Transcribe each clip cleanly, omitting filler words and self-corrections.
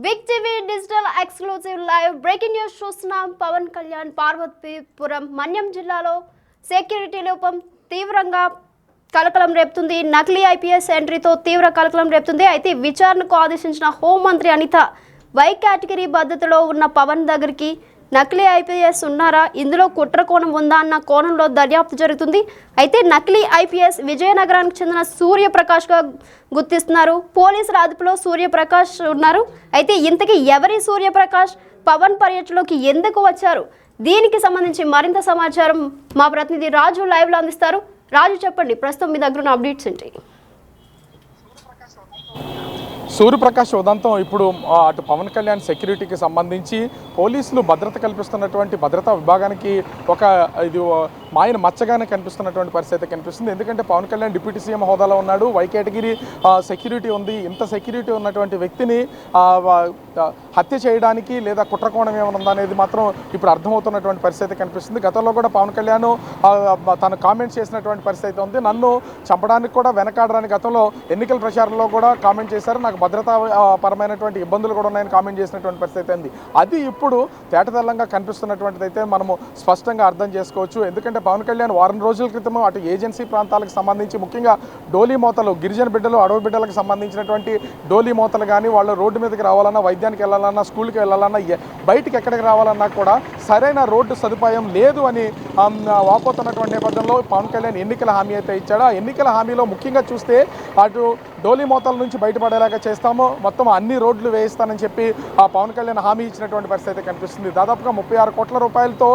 Big TV digital exclusive live breaking news చూస్తున్నాం. పవన్ కళ్యాణ్ పార్వతీపురం మన్యం జిల్లాలో security లోపం తీవ్రంగా కలకలం రేపుతుంది. నకిలీ ఐపీఎస్ ఎంట్రీతో తీవ్ర కలకలం రేపుతుంది. అయితే విచారణకు ఆదేశించిన హోంమంత్రి అనిత వై కేటగిరీ పద్ధతిలో ఉన్న పవన్ దగ్గరికి నకిలీ ఐపీఎస్ ఉన్నారా, ఇందులో కుట్ర కోణం ఉందా అన్న కోణంలో దర్యాప్తు జరుగుతుంది. అయితే నకిలీ ఐపీఎస్ విజయనగరానికి చెందిన సూర్యప్రకాష్గా గుర్తిస్తున్నారు. పోలీసుల అదుపులో సూర్యప్రకాష్ ఉన్నారు. అయితే ఇంతకీ ఎవరి సూర్యప్రకాష్ పవన్ పర్యటనలోకి ఎందుకు వచ్చారు, దీనికి సంబంధించి మరింత సమాచారం మా ప్రతినిధి రాజు లైవ్లో అందిస్తారు. రాజు చెప్పండి, ప్రస్తుతం మీ దగ్గర ఉన్న అప్డేట్స్ ఏంటి? సూర్యప్రకాష్ ఉదంతం ఇప్పుడు అటు పవన్ కళ్యాణ్ సెక్యూరిటీకి సంబంధించి పోలీసులు భద్రత కల్పిస్తున్నటువంటి భద్రతా విభాగానికి ఒక ఇది మాయన మచ్చగానే కనిపిస్తున్నటువంటి పరిస్థితి కనిపిస్తుంది. ఎందుకంటే పవన్ కళ్యాణ్ డిప్యూటీ సీఎం హోదాలో ఉన్నాడు, వై కేటగిరీ సెక్యూరిటీ ఉంది. ఇంత సెక్యూరిటీ ఉన్నటువంటి వ్యక్తిని హత్య చేయడానికి లేదా కుట్రకోణం ఏమైనా ఉందా అనేది మాత్రం ఇప్పుడు అర్థమవుతున్నటువంటి పరిస్థితి కనిపిస్తుంది. గతంలో కూడా పవన్ కళ్యాణ్ తను కామెంట్స్ చేసినటువంటి పరిస్థితి ఉంది. నన్ను చంపడానికి కూడా వెనకాడడానికి గతంలో ఎన్నికల ప్రచారంలో కూడా కామెంట్ చేశారు. నాకు భద్రతా పరమైనటువంటి ఇబ్బందులు కూడా ఉన్నాయని కామెంట్ చేసినటువంటి పరిస్థితి ఉంది. అది ఇప్పుడు తేటతెల్లంగా కనిపిస్తున్నటువంటిది అయితే మనము స్పష్టంగా అర్థం చేసుకోవచ్చు. ఎందుకంటే పవన్ కళ్యాణ్ వారం రోజుల క్రితం అటు ఏజెన్సీ ప్రాంతాలకు సంబంధించి ముఖ్యంగా డోలీ మోతలు, గిరిజన బిడ్డలు, అడవి బిడ్డలకు సంబంధించినటువంటి డోలీ మోతలు కానీ వాళ్ళు రోడ్డు మీదకి రావాలన్నా, వైద్యానికి వెళ్ళాలన్నా, స్కూల్కి వెళ్ళాలన్నా, బయటికి ఎక్కడికి రావాలన్నా కూడా సరైన రోడ్డు సదుపాయం లేదు అని వాపోతున్నటువంటి నేపథ్యంలో పవన్ కళ్యాణ్ ఎన్నికల హామీ అయితే ఇచ్చాడు. ఆ ఎన్నికల హామీలో ముఖ్యంగా చూస్తే అటు డోలీ మోతల నుంచి బయటపడేలాగా చేస్తాము, మొత్తం అన్ని రోడ్లు వేయిస్తానని చెప్పి ఆ పవన్ కళ్యాణ్ హామీ ఇచ్చినటువంటి పరిస్థితి కనిపిస్తుంది. దాదాపుగా 36 కోట్ల రూపాయలతో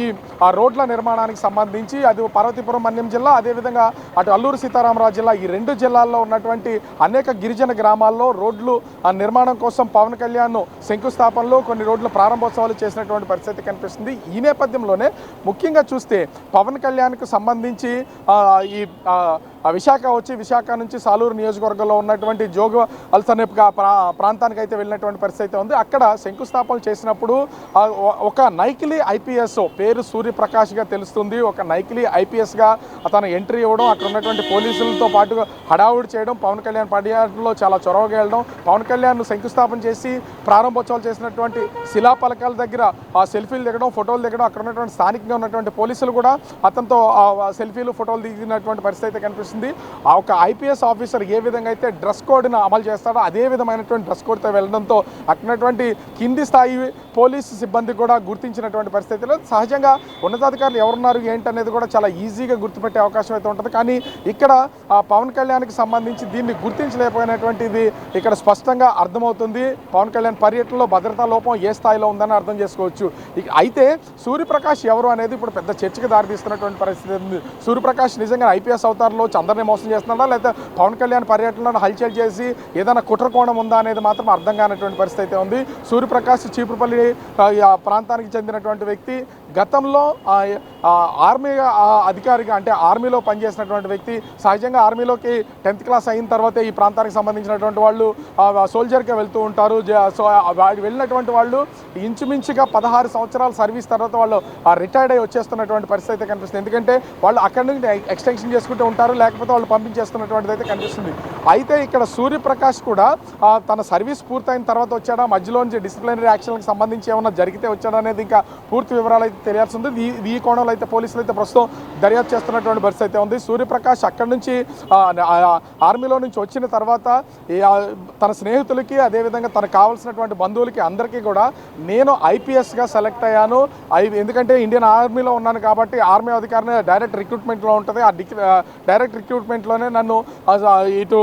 ఈ ఆ రోడ్ల నిర్మాణానికి సంబంధించి అది పార్వతీపురం మన్యం జిల్లా, అదేవిధంగా అటు అల్లూరు సీతారామరాజు జిల్లా, ఈ రెండు జిల్లాల్లో ఉన్నటువంటి అనేక గిరిజన గ్రామాల్లో రోడ్లు నిర్మాణం కోసం పవన్ కళ్యాణ్ శంకుస్థాపనలు, కొన్ని రోడ్ల ప్రారంభోత్సవాలు చేసినటువంటి పరిస్థితి కనిపిస్తుంది. ఈ నేపథ్యంలోనే ముఖ్యంగా చూస్తే పవన్ కళ్యాణ్కు సంబంధించి ఈ విశాఖ నుంచి సాలూరు నియోజకవర్గంలో ఉన్నటువంటి జోగు అల్సనేప్గా ప్రాంతానికి అయితే వెళ్ళినటువంటి పరిస్థితి ఉంది. అక్కడ శంకుస్థాపన చేసినప్పుడు ఒక నకిలీ ఐపీఎస్ పేరు సూర్యప్రకాష్గా తెలుస్తుంది. ఒక నకిలీ ఐపీఎస్గా అతను ఎంట్రీ ఇవ్వడం, అక్కడ ఉన్నటువంటి పోలీసులతో పాటు హడావుడి చేయడం, పవన్ కళ్యాణ్ పర్యటనలో చాలా చొరవగా వెళ్ళడం, పవన్ కళ్యాణ్ శంకుస్థాపన చేసి ప్రారంభోత్సవాలు చేసినటువంటి శిలాపలకాల దగ్గర ఆ సెల్ఫీలు దిగడం, ఫోటోలు దిగడం, అక్కడ ఉన్నటువంటి స్థానికంగా ఉన్నటువంటి పోలీసులు కూడా అతనితో సెల్ఫీలు, ఫోటోలు దిగినటువంటి పరిస్థితి కనిపిస్తుంది. ఒక ఐపీఎస్ ఆఫీసర్ ఏ విధంగా అయితే డ్రెస్ కోడ్ను అమలు చేస్తాడో అదే విధమైనటువంటి డ్రెస్ కోడ్తో వెళ్ళడంతో అక్కడటువంటి కింది స్థాయి పోలీసు సిబ్బంది కూడా గుర్తించినటువంటి పరిస్థితిలో సహజంగా ఉన్నతాధికారులు ఎవరున్నారు ఏంటనేది కూడా చాలా ఈజీగా గుర్తుపెట్టే అవకాశం అయితే ఉంటుంది. కానీ ఇక్కడ పవన్ కళ్యాణ్కి సంబంధించి దీన్ని గుర్తించలేకపోయినటువంటిది ఇక్కడ స్పష్టంగా అర్థమవుతుంది. పవన్ కళ్యాణ్ పర్యటనలో భద్రతా లోపం ఏ స్థాయిలో ఉందని అర్థం చేసుకోవచ్చు. అయితే సూర్యప్రకాష్ ఎవరు అనేది ఇప్పుడు పెద్ద చర్చకు దారితీస్తున్నటువంటి పరిస్థితి ఉంది. సూర్యప్రకాష్ నిజంగా ఐపీఎస్ అవతారంలో అందరినీ మోసం చేస్తున్నాడా, లేదా పవన్ కళ్యాణ్ పర్యటనలో హల్చల్ చేసి ఏదైనా కుట్రకోణం ఉందా అనేది మాత్రం అర్థం కానటువంటి పరిస్థితి ఉంది. సూర్యప్రకాష్ చీపురుపల్లి ప్రాంతానికి చెందినటువంటి వ్యక్తి, గతంలో ఆర్మీ అధికారిగా అంటే ఆర్మీలో పనిచేసినటువంటి వ్యక్తి. సహజంగా ఆర్మీలోకి 10th క్లాస్ అయిన తర్వాతే ఈ ప్రాంతానికి సంబంధించినటువంటి వాళ్ళు సోల్జర్గా వెళ్తూ ఉంటారు. సో వెళ్ళినటువంటి వాళ్ళు ఇంచుమించుగా 16 సంవత్సరాల సర్వీస్ తర్వాత వాళ్ళు రిటైర్డ్ అయ్యి వచ్చేస్తున్నటువంటి పరిస్థితి కనిపిస్తుంది. ఎందుకంటే వాళ్ళు అక్కడి నుంచి ఎక్స్టెన్షన్ చేసుకుంటూ ఉంటారు, లేకపోతే వాళ్ళు పంపించేస్తున్నటువంటిది అయితే కనిపిస్తుంది. అయితే ఇక్కడ సూర్యప్రకాష్ కూడా తన సర్వీస్ పూర్తయిన తర్వాత వచ్చాడా, మధ్యలో నుంచి డిసిప్లినరీ యాక్షన్కి సంబంధించి ఏమైనా జరిగితే వచ్చాడా అనేది ఇంకా పూర్తి వివరాలు అయితే తెలియాల్సి ఉంది. ఈ కోణంలో అయితే పోలీసులు అయితే ప్రస్తుతం దర్యాప్తు చేస్తున్నటువంటి పరిస్థితి అయితే ఉంది. సూర్యప్రకాష్ అక్కడి నుంచి ఆర్మీలో నుంచి వచ్చిన తర్వాత తన స్నేహితులకి, అదేవిధంగా తనకు కావాల్సినటువంటి బంధువులకి అందరికీ కూడా నేను ఐపీఎస్గా సెలెక్ట్ అయ్యాను, ఎందుకంటే ఇండియన్ ఆర్మీలో ఉన్నాను కాబట్టి ఆర్మీ అధికారిని డైరెక్ట్ రిక్రూట్మెంట్లో ఉంటుంది, ఆ డైరెక్ట్ రిక్రూట్మెంట్లోనే నన్ను ఇటు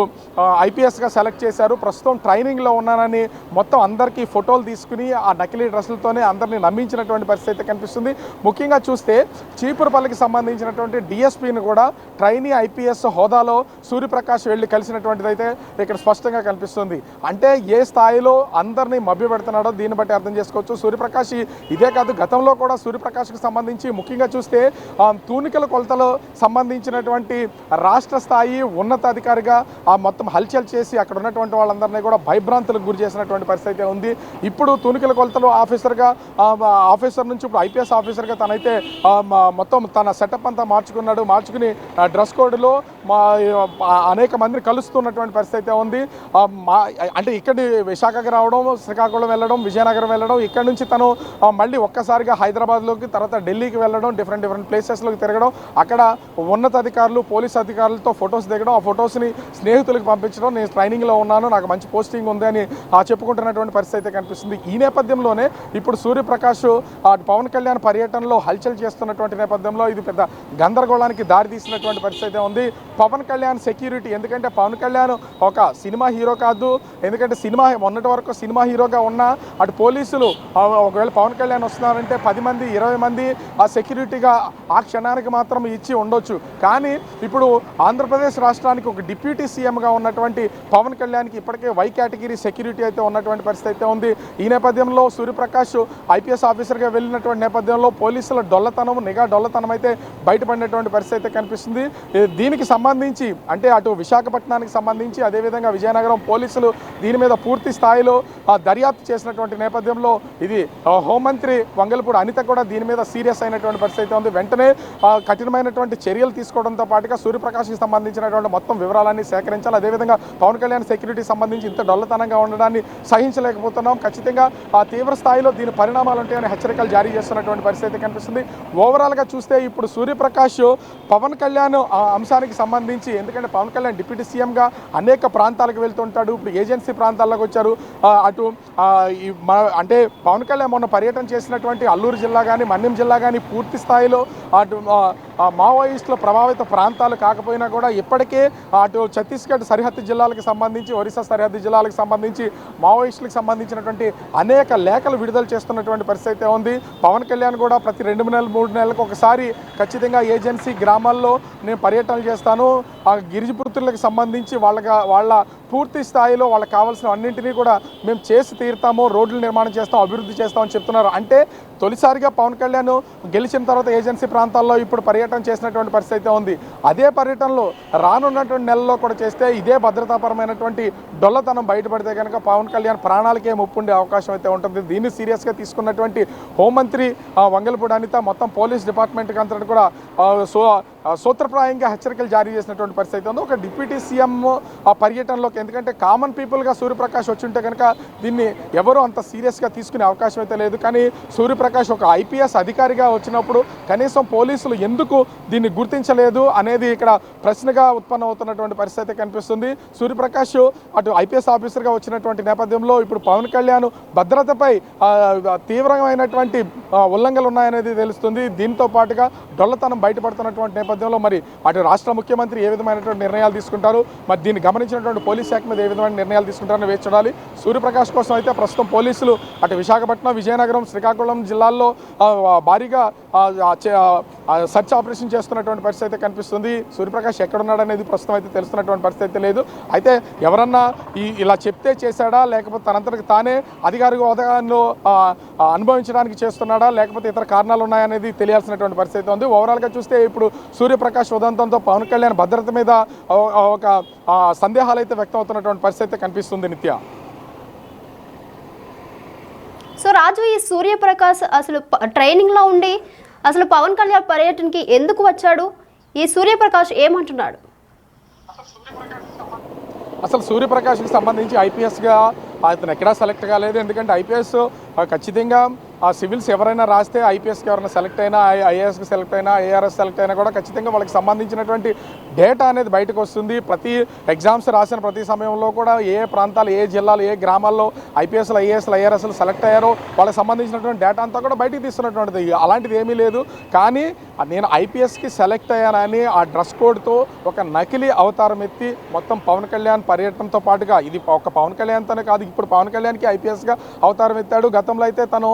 ఐపీఎస్గా సెలెక్ట్ చేశారు, ప్రస్తుతం ట్రైనింగ్లో ఉన్నానని మొత్తం అందరికీ ఫోటోలు తీసుకుని ఆ నకిలీ డ్రెస్సులతోనే అందరినీ నమ్మించినటువంటి పరిస్థితి కనిపిస్తుంది. ముఖ్యంగా చూస్తే చీపురుపల్లికి సంబంధించినటువంటి డిఎస్పీని కూడా ట్రైనీ ఐపీఎస్ హోదాలో సూర్యప్రకాష్ వెళ్ళి కలిసినటువంటిది అయితే ఇక్కడ స్పష్టంగా కనిపిస్తుంది. అంటే ఏ స్థాయిలో అందరినీ మభ్యపెడుతున్నాడో దీన్ని బట్టి అర్థం చేసుకోవచ్చు. సూర్యప్రకాష్ ఇదే కాదు, గతంలో కూడా సూర్యప్రకాష్కి సంబంధించి ముఖ్యంగా చూస్తే తూనికల కొలతలో సంబంధించినటువంటి రాష్ట్ర స్థాయి ఉన్నతాధికారిగా మొత్తం హల్చల్ చేసి అక్కడ ఉన్నటువంటి వాళ్ళందరినీ కూడా భయభ్రాంతులకు గురి చేసినటువంటి పరిస్థితి ఉంది. ఇప్పుడు తూనికల కొలతలో ఆఫీసర్ నుంచి ఇప్పుడు ఐపీఎస్ ఆఫీసర్గా తనైతే మొత్తం తన సెటప్ అంతా మార్చుకుని డ్రెస్ కోడ్లో అనేక మందిని కలుస్తున్నటువంటి పరిస్థితి అయితే ఉంది. అంటే ఇక్కడి విశాఖకి రావడం, శ్రీకాకుళం వెళ్ళడం, విజయనగరం వెళ్ళడం, ఇక్కడ నుంచి తను మళ్ళీ ఒక్కసారిగా హైదరాబాద్లోకి, తర్వాత ఢిల్లీకి వెళ్ళడం, డిఫరెంట్ ప్లేసెస్లోకి తిరగడం, అక్కడ ఉన్నతాధికారులు, పోలీస్ అధికారులతో ఫొటోస్ దిగడం, ఆ ఫొటోస్ని స్నేహితులకు పంపించడం, నేను ట్రైనింగ్లో ఉన్నాను, నాకు మంచి పోస్టింగ్ ఉంది అని చెప్పుకుంటున్నటువంటి పరిస్థితి అయితే కనిపిస్తుంది. ఈ నేపథ్యంలోనే ఇప్పుడు సూర్యప్రకాష్ పవన్ కళ్యాణ్ పర్యటనలో హల్చల్ చేస్తున్నటువంటి నేపథ్యంలో ఇది పెద్ద గందరగోళానికి దారితీసినటువంటి పరిస్థితి అయితే ఉంది. పవన్ కళ్యాణ్ సెక్యూరిటీ, ఎందుకంటే పవన్ కళ్యాణ్ ఒక సినిమా హీరో కాదు, ఎందుకంటే మొన్నటి వరకు సినిమా హీరోగా ఉన్న అటు పోలీసులు ఒకవేళ పవన్ కళ్యాణ్ వస్తున్నారంటే 10 మంది 20 మంది ఆ సెక్యూరిటీగా ఆ క్షణానికి మాత్రం ఇచ్చి ఉండొచ్చు. కానీ ఇప్పుడు ఆంధ్రప్రదేశ్ రాష్ట్రానికి ఒక డిప్యూటీ సీఎంగా ఉన్నటువంటి పవన్ కళ్యాణ్కి ఇప్పటికే వై కేటగిరీ సెక్యూరిటీ అయితే ఉన్నటువంటి పరిస్థితి అయితే ఉంది. ఈ నేపథ్యంలో సూర్యప్రకాష్ ఐపీఎస్ ఆఫీసర్గా వెళ్ళినటువంటి నేపథ్యంలో పోలీసుల నిఘా డొల్లతనం అయితే బయటపడినటువంటి పరిస్థితి అయితే కనిపిస్తుంది. దీనికి సంబంధించి అంటే అటు విశాఖపట్నానికి సంబంధించి అదేవిధంగా విజయనగరం పోలీసులు దీని మీద పూర్తి స్థాయిలో దర్యాప్తు చేసినటువంటి నేపథ్యంలో ఇది హోంమంత్రి వంగలపూడి అనిత కూడా దీని మీద సీరియస్ అయినటువంటి పరిస్థితి అయితే ఉంది. వెంటనే కఠినమైనటువంటి చర్యలు తీసుకోవడంతో పాటుగా సూర్యప్రకాష్కి సంబంధించినటువంటి మొత్తం వివరాలన్నీ సేకరించాలి. అదేవిధంగా పవన్ కళ్యాణ్ సెక్యూరిటీ సంబంధించి ఇంత డొల్లతనంగా ఉండడాన్ని సహించలేకపోతున్నాం, ఖచ్చితంగా తీవ్ర స్థాయిలో దీని పరిణామాలు ఉంటాయని హెచ్చరికలు జారీ చేస్తున్నటువంటి పరిస్థితి కనిపిస్తుంది. ఓవరాల్గా చూస్తే ఇప్పుడు సూర్యప్రకాష్ పవన్ కళ్యాణ్ అంశానికి సంబంధించి, ఎందుకంటే పవన్ కళ్యాణ్ డిప్యూటీ సీఎంగా అనేక ప్రాంతాలకు వెళ్తుంటాడు, ఇప్పుడు ఏజెన్సీ ప్రాంతాల్లోకి వచ్చారు. అటు అంటే పవన్ కళ్యాణ్ మొన్న పర్యటన చేసినటువంటి అల్లూరు జిల్లా కానీ మన్యం జిల్లా కానీ పూర్తి స్థాయిలో అటు మావోయిస్టుల ప్రభావిత ప్రాంతాలు కాకపోయినా కూడా ఇప్పటికే అటు ఛత్తీస్గఢ్ సరిహద్దు జిల్లాలకు సంబంధించి, ఒరిస్సా సరిహద్దు జిల్లాలకు సంబంధించి మావోయిస్టులకు సంబంధించినటువంటి అనేక లేఖలు విడుదల చేస్తున్నటువంటి పరిస్థితి ఉంది. పవన్ కళ్యాణ్ కూడా ప్రతి 2 నెలలు 3 నెలలకు ఒకసారి ఖచ్చితంగా ఏజెన్సీ గ్రామాల్లో నేను పర్యటనలు చేస్తాను, ఆ గిరిజపుత్రులకు సంబంధించి వాళ్ళ పూర్తి స్థాయిలో వాళ్ళకి కావాల్సిన అన్నింటినీ కూడా మేము చేసి తీరుతాము, రోడ్లు నిర్మాణం చేస్తాం, అభివృద్ధి చేస్తామని చెప్తున్నారు. అంటే తొలిసారిగా పవన్ కళ్యాణ్ గెలిచిన తర్వాత ఏజెన్సీ ప్రాంతాల్లో ఇప్పుడు పర్యటన చేసినటువంటి పరిస్థితి ఉంది. అదే పర్యటనలో రానున్నటువంటి నెలల్లో కూడా చేస్తే ఇదే భద్రతాపరమైనటువంటి డొల్లతనం బయటపడితే కనుక పవన్ కళ్యాణ్ ప్రాణాలకే ముప్పు ఉండే అవకాశం అయితే ఉంటుంది. దీన్ని సీరియస్గా తీసుకున్నటువంటి హోంమంత్రి వంగలపూడి అనిత మొత్తం పోలీస్ డిపార్ట్మెంట్కి అంతా కూడా సూత్రప్రాయంగా హెచ్చరికలు జారీ చేసినటువంటి పరిస్థితి ఉంది. ఒక డిప్యూటీ సీఎం ఆ పర్యటనలోకి, ఎందుకంటే కామన్ పీపుల్గా సూర్యప్రకాష్ వచ్చి ఉంటే కనుక దీన్ని ఎవరు అంత సీరియస్గా తీసుకునే అవకాశం అయితే లేదు. కానీ సూర్యప్రకాష్ ఒక ఐపీఎస్ అధికారిగా వచ్చినప్పుడు కనీసం పోలీసులు ఎందుకు దీన్ని గుర్తించలేదు అనేది ఇక్కడ ప్రశ్నగా ఉత్పన్నం అవుతున్నటువంటి పరిస్థితి కనిపిస్తుంది. సూర్యప్రకాష్ అటు ఐపీఎస్ ఆఫీసర్గా వచ్చినటువంటి నేపథ్యంలో ఇప్పుడు పవన్ కళ్యాణ్ భద్రతపై తీవ్రమైనటువంటి ఉల్లంఘనలు ఉన్నాయనేది తెలుస్తుంది. దీంతో పాటుగా డొల్లతనం బయటపడుతున్నటువంటి నేపథ్యంలో మరి అటు రాష్ట్ర ముఖ్యమంత్రి ఏ విధమైనటువంటి నిర్ణయాలు తీసుకుంటారు, మరి దీన్ని గమనించినటువంటి పోలీస్ శాఖ మీద ఏ విధమైన నిర్ణయాలు తీసుకుంటారని వేచి చూడాలి. సూర్యప్రకాష్ కోసం అయితే ప్రస్తుతం పోలీసులు అటు విశాఖపట్నం, విజయనగరం, శ్రీకాకుళం జిల్లాల్లో భారీగా సర్చ్ ఆపరేషన్ చేస్తున్నటువంటి పరిస్థితి అయితే కనిపిస్తుంది. సూర్యప్రకాష్ ఎక్కడున్నాడు అనేది ప్రస్తుతం అయితే తెలుస్తున్నటువంటి పరిస్థితి లేదు. అయితే ఎవరన్నా ఇలా చెప్తే చేశాడా, లేకపోతే తనంతటికి తానే అధికారిక హోదాను అనుభవించడానికి చేస్తున్నాడా, లేకపోతే ఇతర కారణాలు ఉన్నాయనేది తెలియాల్సినటువంటి పరిస్థితి ఉంది. ఓవరాల్గా చూస్తే ఇప్పుడు సూర్యప్రకాష్ ఉదంతంతో పవన్ కళ్యాణ్ భద్రత మీద ఒక సందేహాలు అయితే వ్యక్తం అవుతున్నటువంటి పరిస్థితి కనిపిస్తుంది. నిత్య సో రాజు, ఈ సూర్యప్రకాష్ అసలు ట్రైనింగ్లో ఉండి అసలు పవన్ కళ్యాణ్ పర్యటనకి ఎందుకు వచ్చాడు? ఈ సూర్యప్రకాష్ ఏమంటున్నాడు? అసలు సూర్యప్రకాష్కి సంబంధించి ఐపీఎస్గా అతను ఎక్కడా సెలెక్ట్ కాలేదు. ఎందుకంటే ఐపీఎస్ ఖచ్చితంగా ఆ సివిల్స్ ఎవరైనా రాస్తే ఐపీఎస్కి ఎవరైనా సెలెక్ట్ అయినా, ఐఏఎస్కి సెలెక్ట్ అయినా, ఏఆర్ఎస్ సెలెక్ట్ అయినా కూడా ఖచ్చితంగా వాళ్ళకి సంబంధించినటువంటి డేటా అనేది బయటకు వస్తుంది. ప్రతి ఎగ్జామ్స్ రాసిన ప్రతి సమయంలో కూడా ఏ ప్రాంతాలు, ఏ జిల్లాలు, ఏ గ్రామాల్లో ఐపీఎస్లు, ఐఏఎస్లు, ఐఆర్ఎస్లు సెలెక్ట్ అయ్యారో వాళ్ళకి సంబంధించినటువంటి డేటా అంతా కూడా బయటికి తీస్తున్నటువంటిది. అలాంటిది ఏమీ లేదు. కానీ నేను ఐపీఎస్కి సెలెక్ట్ అయ్యానని ఆ డ్రెస్ కోడ్తో ఒక నకిలీ అవతారం ఎత్తి మొత్తం పవన్ కళ్యాణ్ పర్యటనతో పాటుగా, ఇది ఒక పవన్ కళ్యాణ్తోనే కాదు, ఇప్పుడు పవన్ కళ్యాణ్కి ఐపీఎస్గా అవతారం ఎత్తాడు. గతంలో అయితే తను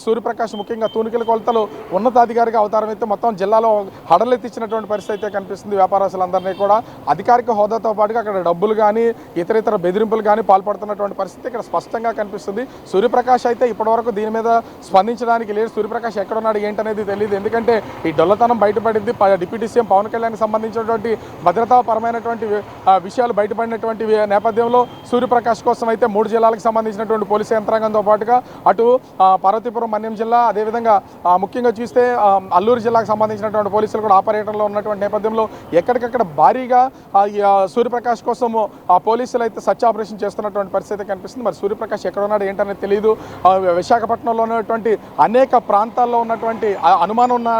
సూర్యప్రకాష్ ముఖ్యంగా తూనికల కొలతలు ఉన్నతాధికారిగా అవతారం అయితే మొత్తం జిల్లాలో హడలెత్తించినటువంటి పరిస్థితి అయితే కనిపిస్తుంది. వ్యాపారస్తులందరినీ కూడా అధికారిక హోదాతో పాటుగా అక్కడ డబ్బులు కానీ ఇతర బెదిరింపులు కానీ పాల్పడుతున్నటువంటి పరిస్థితి ఇక్కడ స్పష్టంగా కనిపిస్తుంది. సూర్యప్రకాష్ అయితే ఇప్పటివరకు దీని మీద స్పందించడానికి లేదు. సూర్యప్రకాష్ ఎక్కడున్నాడు ఏంటనేది తెలియదు. ఎందుకంటే ఈ డొల్లతనం బయటపడింది. డిప్యూటీ సీఎం పవన్ కళ్యాణ్కి సంబంధించినటువంటి భద్రతాపరమైనటువంటి విషయాలు బయటపడినటువంటి నేపథ్యంలో సూర్యప్రకాష్ కోసం అయితే 3 జిల్లాలకు సంబంధించినటువంటి పోలీసు యంత్రాంగంతో పాటుగా అటు పార్వతీపురం మన్యం జిల్లా అదేవిధంగా ముఖ్యంగా చూస్తే అల్లూరు జిల్లాకు సంబంధించినటువంటి పోలీసులు కూడా ఆపరేటర్లో ఉన్నటువంటి నేపథ్యంలో ఎక్కడికక్కడ భారీగా సూర్యప్రకాష్ కోసం పోలీసులు అయితే సర్చ్ ఆపరేషన్ చేస్తున్నటువంటి పరిస్థితి కనిపిస్తుంది. మరి సూర్యప్రకాష్ ఎక్కడ ఉన్నాడు ఏంటనేది తెలియదు. విశాఖపట్నంలో ఉన్నటువంటి అనేక ప్రాంతాల్లో ఉన్నటువంటి అనుమానం ఉన్న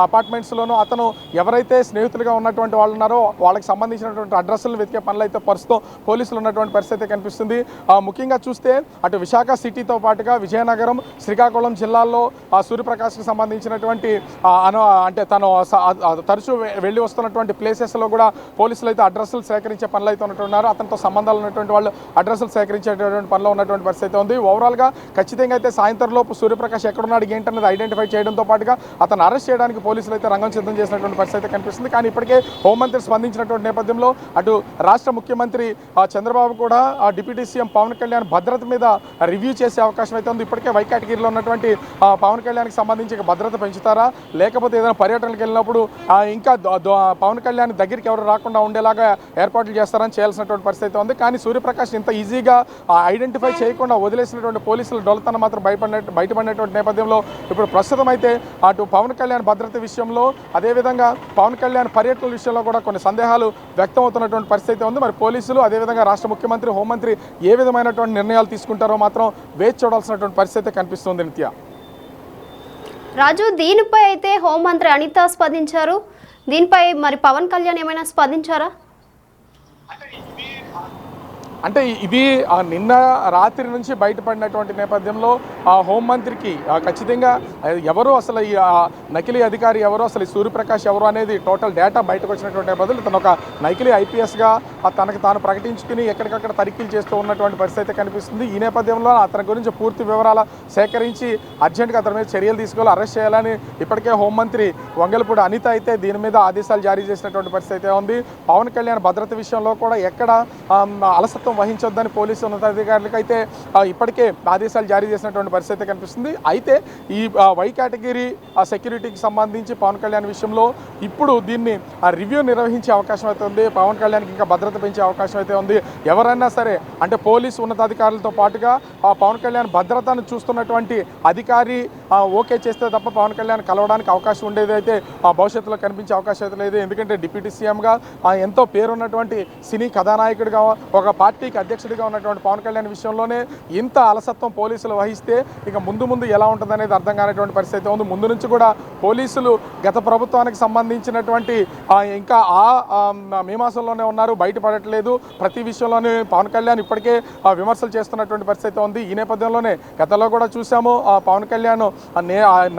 అపార్ట్మెంట్స్లోనూ అతను ఎవరైతే స్నేహితులుగా ఉన్నటువంటి వాళ్ళు ఉన్నారో వాళ్ళకి సంబంధించినటువంటి అడ్రస్లు వెతికే పనులు అయితే ప్రస్తుతం పోలీసులు ఉన్నటువంటి పరిస్థితి కనిపిస్తుంది. ముఖ్యంగా చూస్తే అటు విశాఖ సిటీతో పాటుగా విజయనగరం, శ్రీకాకుళం జిల్లాల్లో సూర్యప్రకాష్కి సంబంధించినటువంటి అంటే తను తరచూ వెళ్ళి వస్తున్నటువంటి ప్లేసెస్లో కూడా పోలీసులు అయితే అడ్రస్లు సేకరించే పనులు అయితే ఉన్నట్టున్నారు. అతనితో సంబంధాలు ఉన్నటువంటి వాళ్ళు అడ్రస్లు సేకరించేటటువంటి పనిలో ఉన్నటువంటి పరిస్థితి ఉంది. ఓవరాల్గా ఖచ్చితంగా అయితే సాయంత్రంలోపు సూర్యప్రకాష్ ఎక్కడున్నాడు ఏంటనేది ఐడెంటిఫై చేయడంతో పాటుగా అతను అరెస్ట్ చేయడానికి పోలీసులు అయితే రంగం సిద్ధం చేసినటువంటి పరిస్థితి కనిపిస్తుంది. కానీ ఇప్పటికే హోంమంత్రి స్పందించినటువంటి నేపథ్యంలో అటు రాష్ట్ర ముఖ్యమంత్రి చంద్రబాబు కూడా డిప్యూటీ సీఎం పవన్ కళ్యాణ్ భద్రత మీద రివ్యూ చేసే అవకాశం అయితే ఉంది. ఇప్పటికే వై కేటగిరీలో ఉన్నటువంటి పవన్ కళ్యాణ్కి సంబంధించి భద్రత పెంచుతారా, లేకపోతే ఏదైనా పర్యటనకు వెళ్ళినప్పుడు ఇంకా పవన్ కళ్యాణ్ దగ్గరికి ఎవరు రాకుండా ఉండేలాగా ఏర్పాట్లు చేస్తారని చేయాల్సినటువంటి పరిస్థితి ఉంది. కానీ సూర్యప్రకాష్ ఇంత ఈజీగా ఐడెంటిఫై చేయకుండా వదిలేసినటువంటి పోలీసుల డొలతనం మాత్రం బయటపడినటువంటి నేపథ్యంలో ఇప్పుడు ప్రస్తుతం అయితే అటు పవన్ కళ్యాణ్ భద్రత విషయంలో అదేవిధంగా పవన్ కళ్యాణ్ పర్యటనల విషయంలో కూడా కొన్ని సందేహాలు వ్యక్తం అవుతున్నటువంటి పరిస్థితి ఉంది. మరి పోలీసులు అదేవిధంగా రాష్ట్ర ముఖ్యమంత్రి, హోంమంత్రి ఏ విధమైనటువంటి నిర్ణయాలు తీసుకుంటారో మాత్రం వేచి చూడాల్సినటువంటి పరిస్థితి కనిపిస్తుంది. నిత్య రాజు, దీనిపై అయితే హోంమంత్రి అనిత స్పందించారు. దీనిపై మరి పవన్ కళ్యాణ్ ఏమైనా స్పందించారా? అంటే ఇది నిన్న రాత్రి నుంచి బయటపడినటువంటి నేపథ్యంలో హోంమంత్రికి ఖచ్చితంగా ఎవరు అసలు ఈ నకిలీ అధికారి ఎవరు, అసలు ఈ సూర్యప్రకాష్ ఎవరు అనేది టోటల్ డేటా బయటకు వచ్చినటువంటి నేపథ్యంలో తను ఒక నకిలీ ఐపీఎస్గా తనకు తాను ప్రకటించుకుని ఎక్కడికక్కడ తనిఖీలు చేస్తూ ఉన్నటువంటి పరిస్థితి కనిపిస్తుంది. ఈ నేపథ్యంలో అతని గురించి పూర్తి వివరాలు సేకరించి అర్జెంటుగా అతని మీద చర్యలు తీసుకోవాలి, అరెస్ట్ చేయాలని ఇప్పటికే హోంమంత్రి వంగలపూడి అనిత అయితే దీని మీద ఆదేశాలు జారీ చేసినటువంటి పరిస్థితి ఉంది. పవన్ కళ్యాణ్ భద్రత విషయంలో కూడా ఎక్కడ అలసత్వం వహించొద్దని పోలీసు ఉన్నతాధికారులకు అయితే ఇప్పటికే ఆదేశాలు జారీ చేసినటువంటి పరిస్థితి కనిపిస్తుంది. అయితే ఈ వై కేటగిరీ సెక్యూరిటీకి సంబంధించి పవన్ కళ్యాణ్ విషయంలో ఇప్పుడు దీన్ని రివ్యూ నిర్వహించే అవకాశం అయితే ఉంది. పవన్ కళ్యాణ్కి ఇంకా భద్రత పెంచే అవకాశం అయితే ఉంది. ఎవరైనా సరే అంటే పోలీసు ఉన్నతాధికారులతో పాటుగా పవన్ కళ్యాణ్ భద్రతను చూస్తున్నటువంటి అధికారి ఓకే చేస్తే తప్ప పవన్ కళ్యాణ్ కలవడానికి అవకాశం ఉండేది అయితే భవిష్యత్తులో కనిపించే అవకాశం అయితే లేదు. ఎందుకంటే డిప్యూటీ సీఎంగా ఎంతో పేరున్నటువంటి సినీ కథానాయకుడిగా ఒక పార్టీకి అధ్యక్షుడిగా ఉన్నటువంటి పవన్ కళ్యాణ్ విషయంలోనే ఇంత అలసత్వం పోలీసులు వహిస్తే ఇక ముందు ఎలా ఉంటుందనేది అర్థం కానటువంటి పరిస్థితి ఉంది. ముందు నుంచి కూడా పోలీసులు గత ప్రభుత్వానికి సంబంధించినటువంటి ఇంకా మీమాసంలోనే ఉన్నారు, బయటపడట్లేదు. ప్రతి విషయంలోనే పవన్ కళ్యాణ్ ఇప్పటికే విమర్శలు చేస్తున్నటువంటి పరిస్థితి ఉంది. ఈ నేపథ్యంలోనే గతంలో కూడా చూసాము పవన్ కళ్యాణ్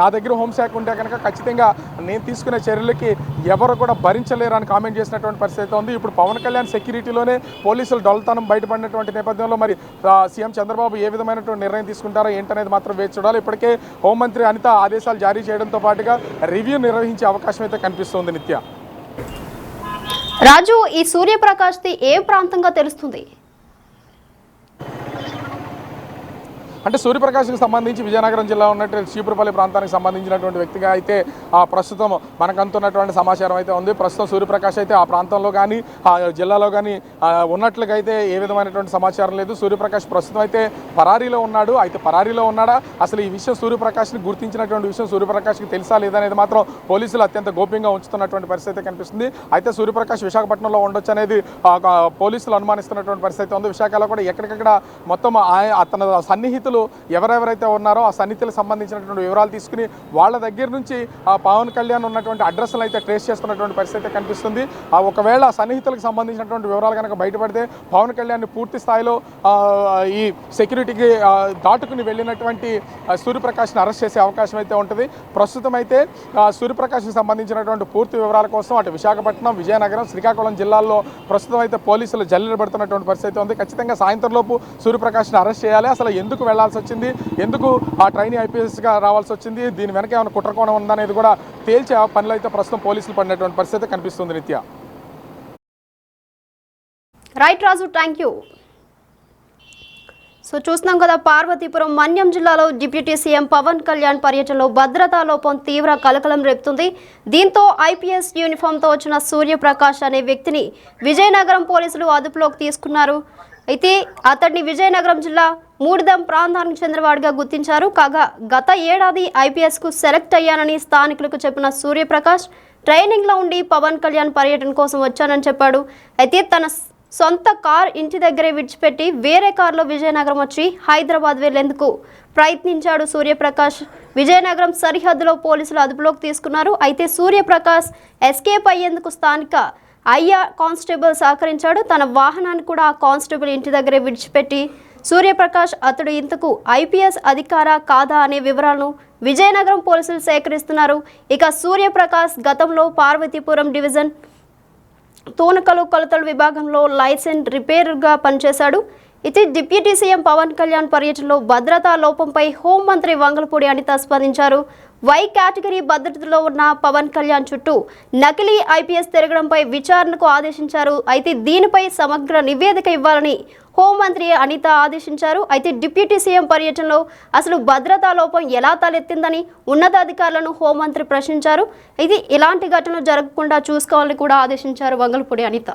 నా దగ్గర హోంశాఖ ఉంటే కనుక ఖచ్చితంగా నేను తీసుకునే చర్యలకి ఎవరు కూడా భరించలేరు అని కామెంట్ చేసినటువంటి పరిస్థితి ఉంది. ఇప్పుడు పవన్ కళ్యాణ్ సెక్యూరిటీలోనే పోలీసులు డొలతనం బయటపడినటువంటి నేపథ్యంలో మరి సీఎం చంద్రబాబు ఏ విధమైనటువంటి నిర్ణయం తీసుకుంటారో ఏంటనేది మాత్రం వేచి చూడాలి. ఇప్పటికే హోంమంత్రి అనిత ఆదేశాలు జారీ చేయడంతో పాటుగా రివ్యూ నిర్వహించే అవకాశం అయితే కనిపిస్తుంది. నిత్య రాజు, ఈ సూర్యప్రకాష్ది ఏ ప్రాంతంగా తెలుస్తుంది? అంటే సూర్యప్రకాష్కి సంబంధించి విజయనగరం జిల్లా ఉన్నటువంటి చీపురుపల్లి ప్రాంతానికి సంబంధించినటువంటి వ్యక్తిగా అయితే ప్రస్తుతం మనకు అందుతున్నటువంటి సమాచారం అయితే ఉంది. ప్రస్తుతం సూర్యప్రకాష్ అయితే ఆ ప్రాంతంలో కానీ ఆ జిల్లాలో కానీ ఉన్నట్లుగా అయితే ఏ విధమైనటువంటి సమాచారం లేదు. సూర్యప్రకాష్ ప్రస్తుతం అయితే పరారీలో ఉన్నాడు. అయితే పరారీలో ఉన్నాడా, అసలు ఈ విషయం సూర్యప్రకాష్ని గుర్తించినటువంటి విషయం సూర్యప్రకాష్కి తెలుసా లేదనేది మాత్రం పోలీసులు అత్యంత గోప్యంగా ఉంచుతున్నటువంటి పరిస్థితి కనిపిస్తుంది. అయితే సూర్యప్రకాష్ విశాఖపట్నంలో ఉండొచ్చు అనేది పోలీసులు అనుమానిస్తున్నటువంటి పరిస్థితి ఉంది. విశాఖలో కూడా ఎక్కడికక్కడ మొత్తం అతని సన్నిహితులు ఎవరెవరైతే ఉన్నారో ఆ సన్నిహితులకు సంబంధించినటువంటి వివరాలు తీసుకుని వాళ్ళ దగ్గర నుంచి పవన్ కళ్యాణ్ ఉన్నటువంటి అడ్రస్లు అయితే ట్రేస్ చేస్తున్నటువంటి పరిస్థితి కనిపిస్తుంది. ఒకవేళ సన్నిహితులకు సంబంధించినటువంటి వివరాలు కనుక బయటపడితే పవన్ కళ్యాణ్ పూర్తి స్థాయిలో ఈ సెక్యూరిటీకి దాటుకుని వెళ్ళినటువంటి సూర్యప్రకాష్ని అరెస్ట్ చేసే అవకాశం అయితే ఉంటుంది. ప్రస్తుతం అయితే సూర్యప్రకాష్కి సంబంధించినటువంటి పూర్తి వివరాల కోసం అటు విశాఖపట్నం, విజయనగరం, శ్రీకాకుళం జిల్లాల్లో ప్రస్తుతం అయితే పోలీసులు జల్లెడ పడుతున్నటువంటి పరిస్థితి ఉంది. ఖచ్చితంగా సాయంత్రంలోపు సూర్యప్రకాష్ని అరెస్ట్ చేయాలి. అసలు ఎందుకు వెళ్లాల్సి వచ్చింది, ఎందుకు ఆ ట్రైనీ ఐపీఎస్గా రావాల్సి వచ్చింది, దీని వెనక ఏమైనా కుట్రకోణం ఉందనేది కూడా తేల్చే పనులు అయితే ప్రస్తుతం పోలీసులు పడినటువంటి పరిస్థితి కనిపిస్తుంది. నిత్య right Raju, thank you. So చూస్తున్నాం కదా, పార్వతీపురం మన్యం జిల్లాలో డిప్యూటీ సీఎం పవన్ కళ్యాణ్ పర్యటనలో భద్రతా లోపం తీవ్ర కలకలం రేపుతుంది. దీంతో ఐపీఎస్ యూనిఫామ్తో వచ్చిన సూర్యప్రకాష్ అనే వ్యక్తిని విజయనగరం పోలీసులు అదుపులోకి తీసుకున్నారు. అయితే అతడిని విజయనగరం జిల్లా మూడిదం ప్రాంతానికి చెందినవాడిగా గుర్తించారు. కాగా గత ఏడాది ఐపీఎస్కు సెలెక్ట్ అయ్యానని స్థానికులకు చెప్పిన సూర్యప్రకాష్ ట్రైనింగ్లో ఉండి పవన్ కళ్యాణ్ పర్యటన కోసం వచ్చానని చెప్పాడు. అయితే తన సొంత కార్ ఇంటి దగ్గరే విడిచిపెట్టి వేరే కారులో విజయనగరం వచ్చి హైదరాబాద్ వెళ్లేందుకు ప్రయత్నించాడు సూర్యప్రకాష్. విజయనగరం సరిహద్దులో పోలీసులు అదుపులోకి తీసుకున్నారు. అయితే సూర్యప్రకాష్ ఎస్కేప్ అయ్యేందుకు స్థానిక అయ్యా కానిస్టేబుల్ సహకరించాడు. తన వాహనాన్ని కూడా ఆ కానిస్టేబుల్ ఇంటి దగ్గరే విడిచిపెట్టి సూర్యప్రకాష్ అతడు ఇంతకు ఐపీఎస్ అధికారా కాదా అనే వివరాలను విజయనగరం పోలీసులు సేకరిస్తున్నారు. ఇక సూర్యప్రకాష్ గతంలో పార్వతీపురం డివిజన్ తూనకలు కొలతల విభాగంలో లైసెన్స్ రిపేర్గా పనిచేశాడు. ఇది డిప్యూటీ సీఎం పవన్ కళ్యాణ్ పర్యటనలో భద్రతా లోపంపై హోంమంత్రి వంగలపూడి అనిత స్పందించారు. వై కేటగిరీ భద్రతలో ఉన్న పవన్ కళ్యాణ్ చుట్టూ నకిలీ ఐపీఎస్ తిరగడంపై విచారణకు ఆదేశించారు. అయితే దీనిపై సమగ్ర నివేదిక ఇవ్వాలని హోంమంత్రి అనిత ఆదేశించారు. అయితే డిప్యూటీ సీఎం పర్యటనలో అసలు భద్రతా లోపం ఎలా తలెత్తిందని ఉన్నతాధికారులను హోంమంత్రి ప్రశ్నించారు. ఇది ఇలాంటి ఘటనలు జరగకుండా చూసుకోవాలని కూడా ఆదేశించారు వంగలపూడి అనిత.